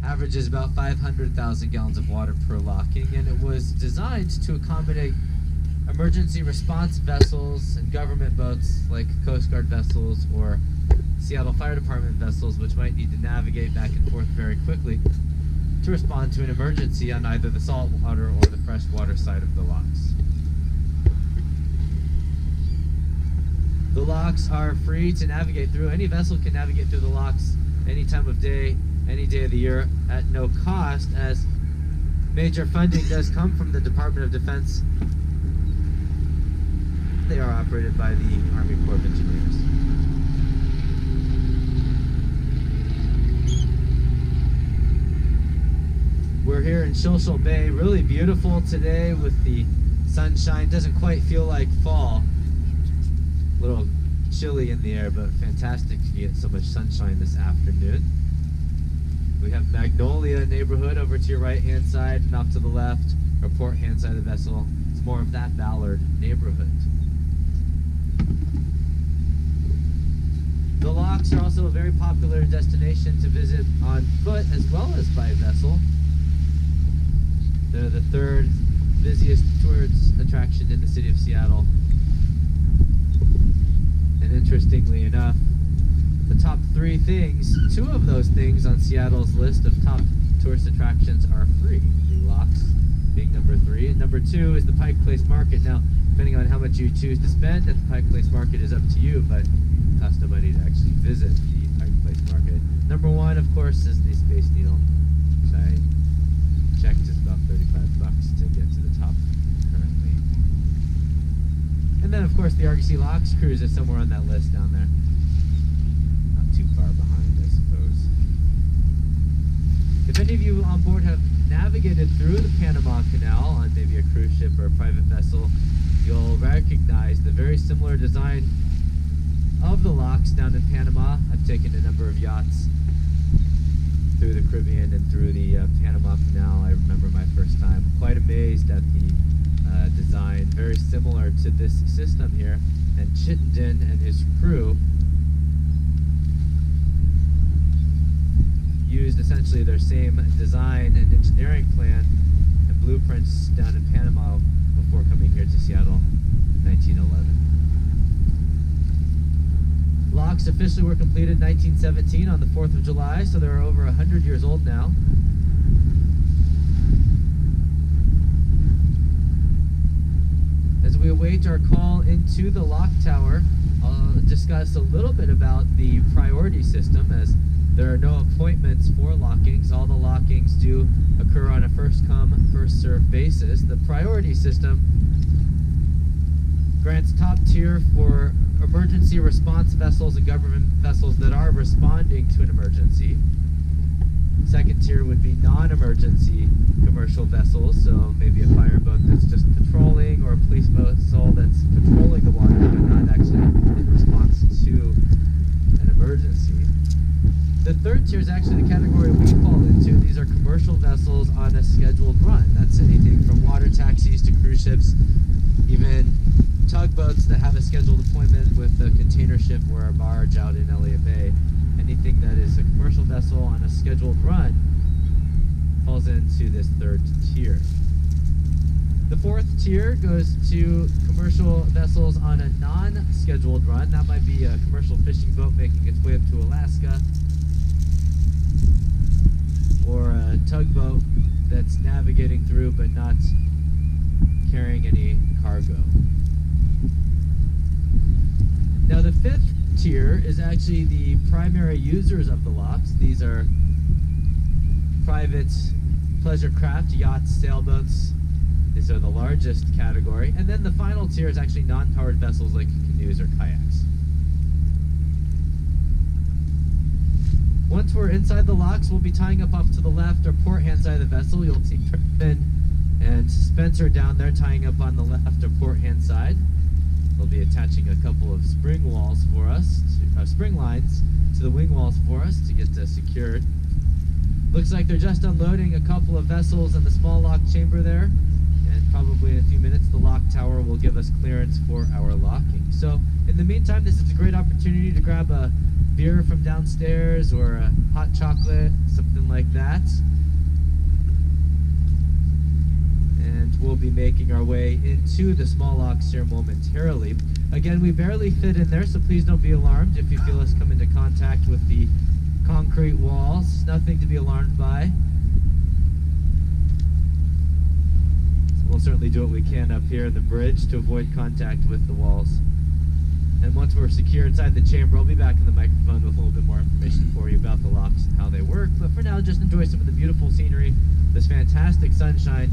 averages about 500,000 gallons of water per locking, and it was designed to accommodate emergency response vessels and government boats like Coast Guard vessels or Seattle Fire Department vessels, which might need to navigate back and forth very quickly to respond to an emergency on either the saltwater or the freshwater side of the locks. The locks are free to navigate through. Any vessel can navigate through the locks any time of day, any day of the year at no cost, as major funding does come from the Department of Defense. They are operated by the Army Corps of Engineers. We're here in Shilshal Bay, really beautiful today with the sunshine. Doesn't quite feel like fall. A little chilly in the air, but fantastic to get so much sunshine this afternoon. We have Magnolia neighborhood over to your right-hand side, and off to the left, or port-hand side of the vessel. It's more of that Ballard neighborhood. The locks are also a very popular destination to visit on foot as well as by vessel. They're the third busiest tourist attraction in the city of Seattle. And interestingly enough, the top three things, two of those things on Seattle's list of top tourist attractions are free. The locks being number 3, and number 2 is the Pike Place Market. Now, depending on how much you choose to spend at the Pike Place Market is up to you, but it costs no money to actually visit the Pike Place Market. Number 1, of course, is the Space Needle, which I checked is about $35 to get to the top currently. And then, of course, the Argosy Locks cruise is somewhere on that list down there. Not too far behind, I suppose. If any of you on board have navigated through the Panama Canal on maybe a cruise ship or a private vessel, you'll recognize the very similar design of the locks down in Panama. I've taken a number of yachts through the Caribbean and through the Panama Canal. I remember my first time. Quite amazed at the design, very similar to this system here. And Chittenden and his crew used essentially their same design and engineering plan and blueprints down in Panama before coming here to Seattle in 1911. Locks officially were completed in 1917 on the 4th of July, so they're over 100 years old now. As we await our call into the lock tower, I'll discuss a little bit about the priority system, as there are no appointments for lockings. All the lockings do occur on a first-come, first-served basis. The priority system grants top tier for emergency response vessels and government vessels that are responding to an emergency. Second tier would be non-emergency commercial vessels, so maybe a fire boat that's just patrolling, or a police vessel that's patrolling the water but not actually in response to an emergency. The third tier is actually the category we fall into. These are commercial vessels on a scheduled run. That's anything from water taxis to cruise ships, even tugboats that have a scheduled appointment with a container ship or a barge out in Elliott Bay. Anything that is a commercial vessel on a scheduled run falls into this third tier. The fourth tier goes to commercial vessels on a non-scheduled run. That might be a commercial fishing boat making its way up to Alaska, or a tugboat that's navigating through but not carrying any cargo. Now the fifth tier is actually the primary users of the locks. These are private pleasure craft, yachts, sailboats. These are the largest category. And then the final tier is actually non-powered vessels like canoes or kayaks. Once we're inside the locks, we'll be tying up off to the left or port-hand side of the vessel. You'll see Kirkman and Spencer down there tying up on the left or port-hand side. They'll be attaching a couple of spring walls for us, spring lines to the wing walls for us to get secured. Looks like they're just unloading a couple of vessels in the small lock chamber there, and probably in a few minutes the lock tower will give us clearance for our locking. So in the meantime, this is a great opportunity to grab a beer from downstairs or a hot chocolate, something like that. And we'll be making our way into the small locks here momentarily. Again, we barely fit in there, so please don't be alarmed if you feel us come into contact with the concrete walls. Nothing to be alarmed by. So we'll certainly do what we can up here in the bridge to avoid contact with the walls. And once we're secure inside the chamber, I'll be back in the microphone with a little bit more information for you about the locks and how they work. But for now, just enjoy some of the beautiful scenery, this fantastic sunshine,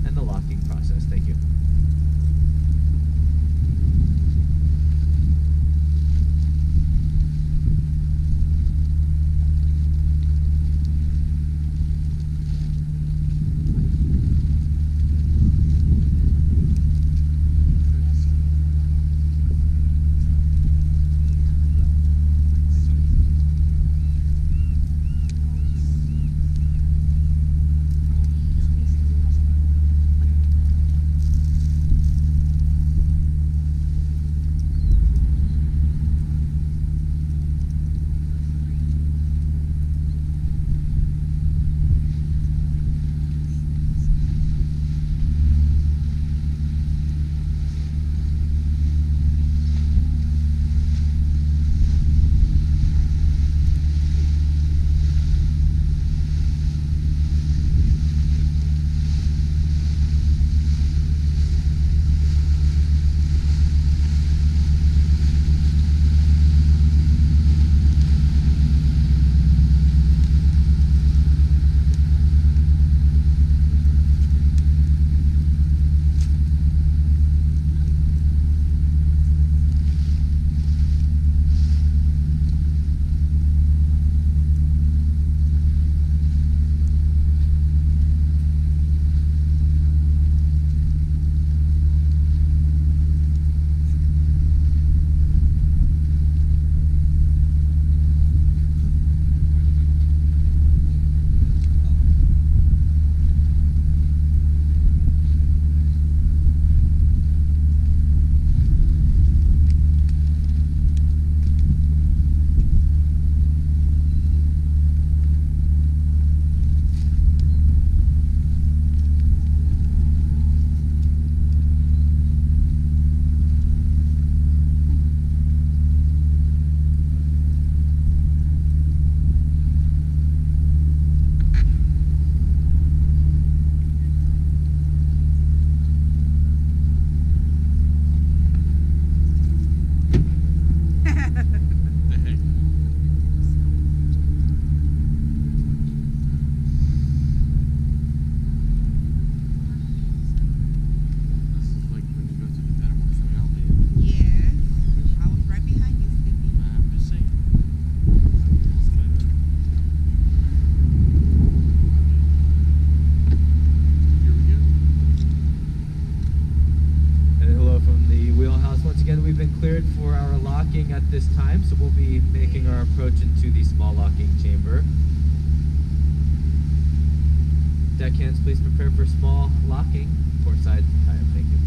and the locking process. Thank you. Cleared for our locking at this time, so we'll be making our approach into the small locking chamber. Deckhands, please prepare for small locking. Port side, thank you.